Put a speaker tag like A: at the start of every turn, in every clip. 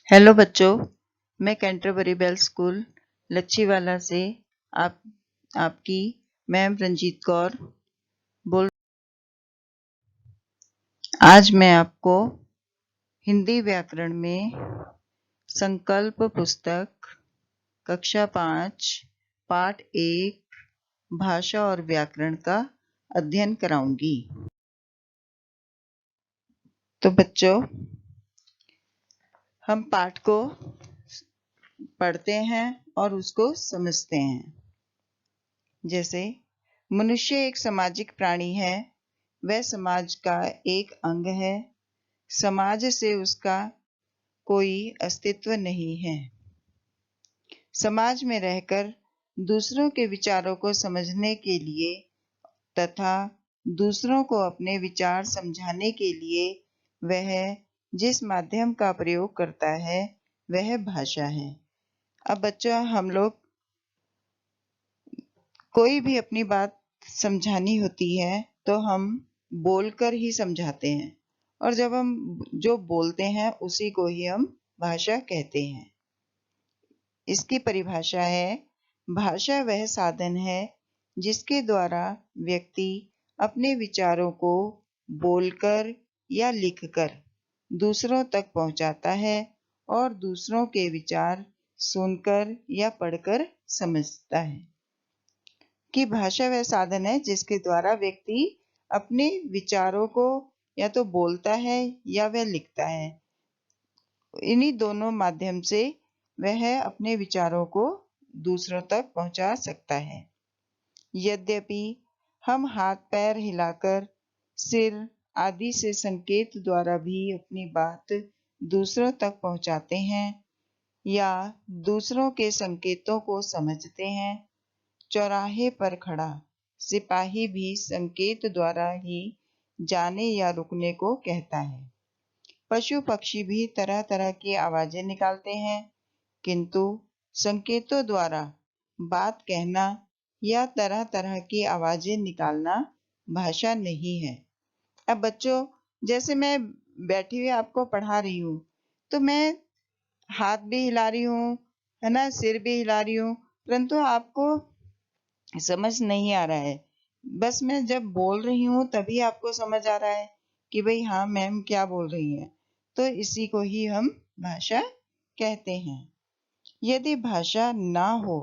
A: Hello बच्चों, मैं Canterbury bell school Lachhiwala से आपकी मैम रंजीत कौर बोल। आज मैं आपको हिंदी व्याकरण में संकल्प पुस्तक कक्षा 5 पाठ 1 भाषा और व्याकरण का अध्ययन कराऊंगी। तो बच्चों, हम पाठ को पढ़ते हैं और उसको समझते हैं। जैसे मनुष्य एक सामाजिक प्राणी है, वह समाज का एक अंग है। समाज से उसका कोई अस्तित्व नहीं है। समाज में रहकर दूसरों के विचारों को समझने के लिए तथा दूसरों को अपने विचार समझाने के लिए वह जिस माध्यम का प्रयोग करता है वह भाषा है। अब बच्चों, हम लोग कोई भी अपनी बात समझानी होती है तो हम बोलकर ही समझाते हैं, और जब हम जो बोलते हैं उसी को ही हम भाषा कहते हैं। इसकी परिभाषा है, भाषा वह साधन है जिसके द्वारा व्यक्ति अपने विचारों को बोलकर या लिखकर दूसरों तक पहुंचाता है और दूसरों के विचार सुनकर या पढ़कर समझता है। कि भाषा वह साधन है जिसके द्वारा व्यक्ति अपने विचारों को या तो बोलता है या वह लिखता है। इन्हीं दोनों माध्यम से वह अपने विचारों को दूसरों तक पहुंचा सकता है। यद्यपि हम हाथ पैर हिलाकर, सिर आदि से संकेत द्वारा भी अपनी बात दूसरों तक पहुंचाते हैं या दूसरों के संकेतों को समझते हैं। चौराहे पर खड़ा सिपाही भी संकेत द्वारा ही जाने या रुकने को कहता है। पशु पक्षी भी तरह तरह की आवाजें निकालते हैं, किंतु संकेतों द्वारा बात कहना या तरह तरह की आवाजें निकालना भाषा नहीं है। अब बच्चों, जैसे मैं बैठी हुई आपको पढ़ा रही हूँ तो मैं हाथ भी हिला रही हूँ, है ना, सिर भी हिला रही हूँ, परंतु आपको समझ नहीं आ रहा है। बस मैं जब बोल रही हूँ तभी आपको समझ आ रहा है कि भाई हाँ मैम क्या बोल रही है। तो इसी को ही हम भाषा कहते हैं। यदि भाषा ना हो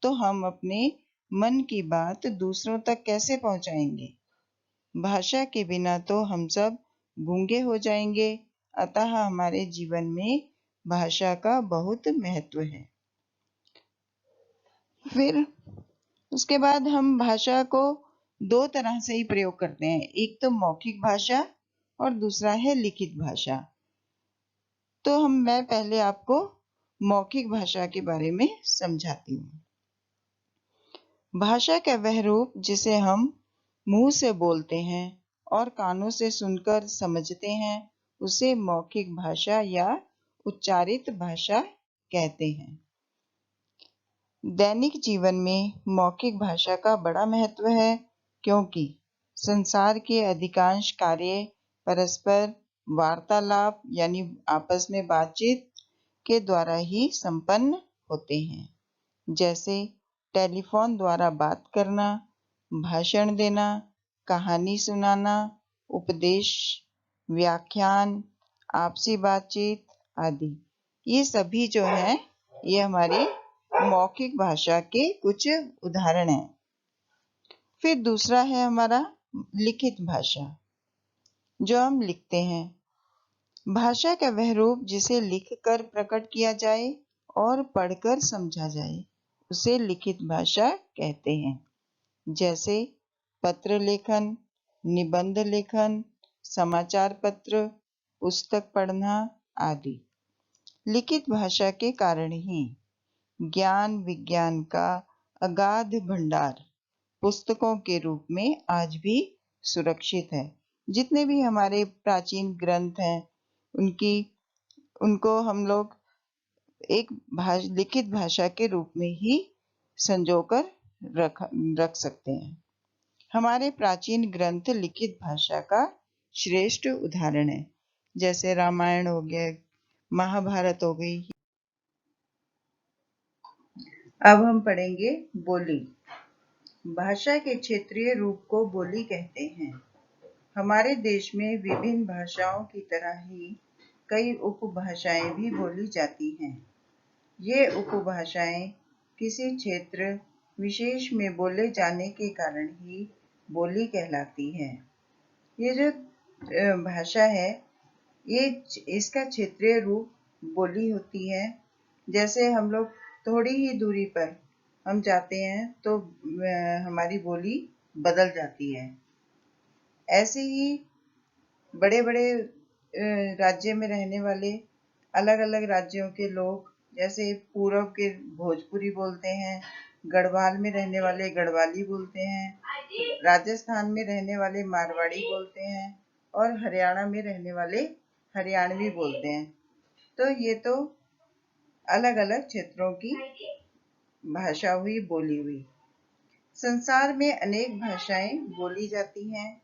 A: तो हम अपने मन की बात दूसरों तक कैसे पहुंचाएंगे? भाषा के बिना तो हम सब गूंगे हो जाएंगे। अतः हमारे जीवन में भाषा का बहुत महत्व है। फिर उसके बाद हम भाषा को दो तरह से ही प्रयोग करते हैं, एक तो मौखिक भाषा और दूसरा है लिखित भाषा। तो मैं पहले आपको मौखिक भाषा के बारे में समझाती हूँ। भाषा का वह रूप जिसे हम मुंह से बोलते हैं और कानों से सुनकर समझते हैं उसे मौखिक भाषा या उच्चारित भाषा कहते हैं। दैनिक जीवन में मौखिक भाषा का बड़ा महत्व है, क्योंकि संसार के अधिकांश कार्य परस्पर वार्तालाप यानी आपस में बातचीत के द्वारा ही संपन्न होते हैं। जैसे टेलीफोन द्वारा बात करना, भाषण देना, कहानी सुनाना, उपदेश, व्याख्यान, आपसी बातचीत आदि। ये सभी जो है ये हमारी मौखिक भाषा के कुछ उदाहरण हैं। फिर दूसरा है हमारा लिखित भाषा, जो हम लिखते हैं। भाषा का वह रूप जिसे लिखकर प्रकट किया जाए और पढ़कर समझा जाए उसे लिखित भाषा कहते हैं। जैसे पत्र लेखन, निबंध लेखन, समाचार पत्र, पुस्तक पढ़ना आदि। लिखित भाषा के कारण ही ज्ञान विज्ञान का अगाध भंडार पुस्तकों के रूप में आज भी सुरक्षित है। जितने भी हमारे प्राचीन ग्रंथ हैं उनको हम लोग एक लिखित भाषा के रूप में ही संजोकर रख सकते हैं। हमारे प्राचीन ग्रंथ लिखित भाषा का श्रेष्ठ उदाहरण है। जैसे रामायण हो गया, महाभारत हो गई। अब हम पढ़ेंगे बोली। भाषा के क्षेत्रीय रूप को बोली कहते हैं। हमारे देश में विभिन्न भाषाओं की तरह ही कई उपभाषाएं भी बोली जाती हैं। ये उपभाषाएं किसी क्षेत्र विशेष में बोले जाने के कारण ही बोली कहलाती है। ये जो भाषा है, ये इसका क्षेत्रीय रूप बोली होती है। जैसे हम लोग थोड़ी ही दूरी पर हम जाते हैं तो हमारी बोली बदल जाती है। ऐसे ही बड़े बड़े राज्य में रहने वाले अलग अलग राज्यों के लोग, जैसे पूरब के भोजपुरी बोलते हैं, गढ़वाल में रहने वाले गढ़वाली बोलते हैं, राजस्थान में रहने वाले मारवाड़ी बोलते हैं और हरियाणा में रहने वाले हरियाणवी बोलते हैं। तो ये तो अलग अलग क्षेत्रों की भाषा हुई, बोली हुई। संसार में अनेक भाषाएं बोली जाती हैं।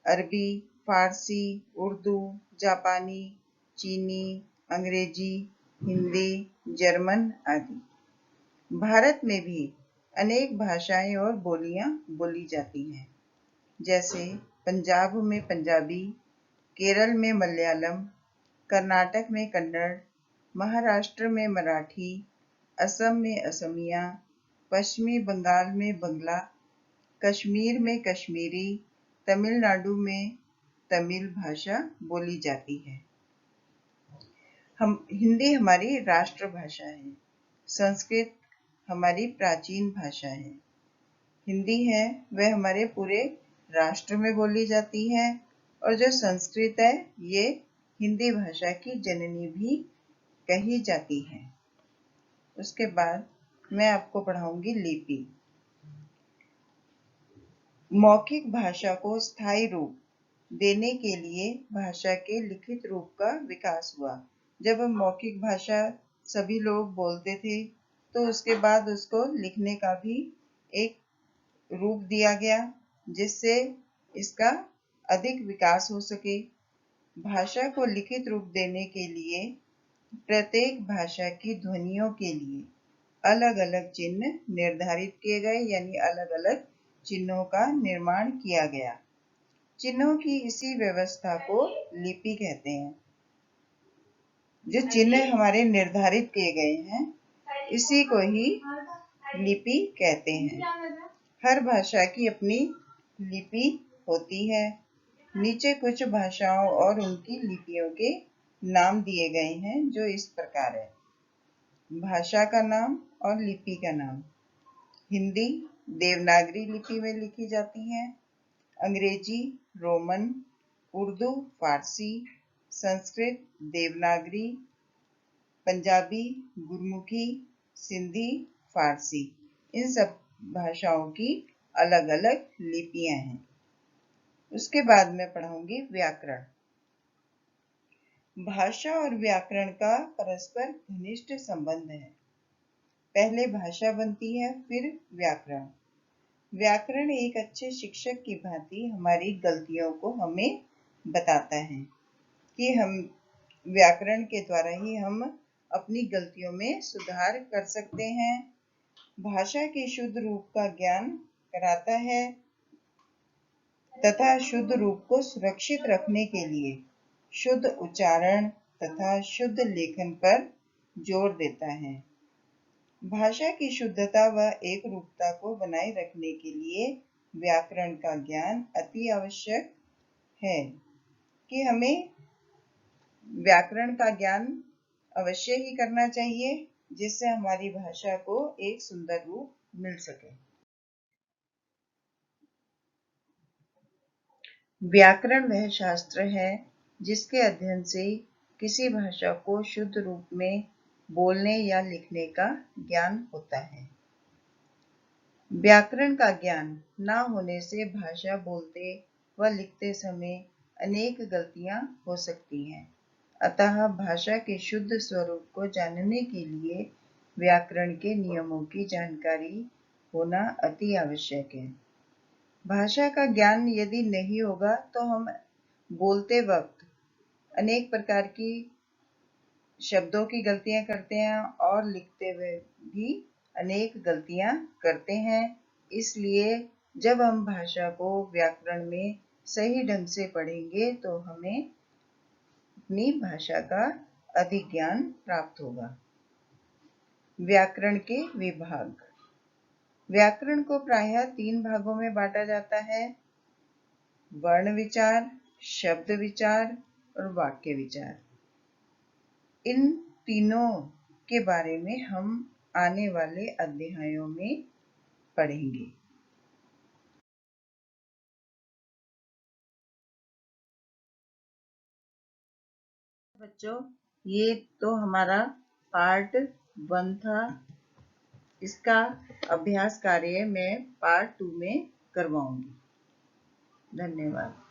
A: अरबी, फारसी, उर्दू, जापानी, चीनी, अंग्रेजी, हिंदी, जर्मन आदि। भारत में भी अनेक भाषाएं और बोलियां बोली जाती हैं। जैसे पंजाब में पंजाबी, केरल में मलयालम, कर्नाटक में कन्नड़, महाराष्ट्र में मराठी, असम में असमिया, पश्चिमी बंगाल में बंगला, कश्मीर में कश्मीरी, तमिलनाडु में तमिल भाषा बोली जाती है। हिंदी हमारी राष्ट्रभाषा है। संस्कृत हमारी प्राचीन भाषा है। हिंदी है वह हमारे पूरे राष्ट्र में बोली जाती है, और जो संस्कृत है ये हिंदी भाषा की जननी भी कही जाती है। उसके बाद मैं आपको पढ़ाऊंगी लिपि। मौखिक भाषा को स्थायी रूप देने के लिए भाषा के लिखित रूप का विकास हुआ। जब हम मौखिक भाषा सभी लोग बोलते थे तो उसके बाद उसको लिखने का भी एक रूप दिया गया, जिससे इसका अधिक विकास हो सके। भाषा को लिखित रूप देने के लिए प्रत्येक भाषा की ध्वनियों के लिए अलग अलग चिन्ह निर्धारित किए गए, यानी अलग अलग चिन्हों का निर्माण किया गया। चिन्हों की इसी व्यवस्था को लिपि कहते हैं। जो चिन्ह हमारे निर्धारित किए गए हैं, इसी को ही लिपि कहते हैं। हर भाषा की अपनी लिपि होती है। नीचे कुछ भाषाओं और उनकी लिपियों के नाम दिए गए हैं, जो इस प्रकार है। भाषा का नाम और लिपि का नाम। हिंदी देवनागरी लिपि में लिखी जाती है। अंग्रेजी रोमन, उर्दू फारसी, संस्कृत देवनागरी, पंजाबी गुरमुखी, सिंधी फारसी। इन सब भाषाओं की अलग अलग लिपियां हैं। उसके बाद मैं पढ़ाऊंगी व्याकरण। भाषा और व्याकरण का परस्पर घनिष्ठ संबंध है। पहले भाषा बनती है, फिर व्याकरण। व्याकरण एक अच्छे शिक्षक की भांति हमारी गलतियों को हमें बताता है कि हम व्याकरण के द्वारा ही हम अपनी गलतियों में सुधार कर सकते हैं। भाषा के शुद्ध रूप का ज्ञान कराता है तथा शुद्ध रूप को सुरक्षित रखने के लिए शुद्ध उच्चारण तथा शुद्ध लेखन पर जोर देता है। भाषा की शुद्धता व एक रूपता को बनाए रखने के लिए व्याकरण का ज्ञान अति आवश्यक है, कि हमें व्याकरण का ज्ञान अवश्य ही करना चाहिए, जिससे हमारी भाषा को एक सुंदर रूप मिल सके। व्याकरण वह शास्त्र है जिसके अध्ययन से किसी भाषा को शुद्ध रूप में बोलने या लिखने का ज्ञान होता है। व्याकरण का ज्ञान न होने से भाषा बोलते व लिखते समय अनेक गलतियां हो सकती हैं। अतः भाषा के शुद्ध स्वरूप को जानने के लिए व्याकरण के नियमों की जानकारी होना अति आवश्यक है। भाषा का ज्ञान यदि नहीं होगा तो हम बोलते वक्त अनेक प्रकार की शब्दों की गलतियां करते हैं और लिखते हुए भी अनेक गलतियां करते हैं। इसलिए जब हम भाषा को व्याकरण में सही ढंग से पढ़ेंगे तो हमें अपनी भाषा का अधिक ज्ञान प्राप्त होगा। व्याकरण के विभाग। व्याकरण को प्रायः 3 भागों में बांटा जाता है: वर्ण विचार, शब्द विचार और वाक्य विचार। इन तीनों के बारे में हम आने वाले अध्यायों में पढ़ेंगे। बच्चों, ये तो हमारा पार्ट 1 था। इसका अभ्यास कार्य मैं पार्ट 2 में करवाऊंगी। धन्यवाद।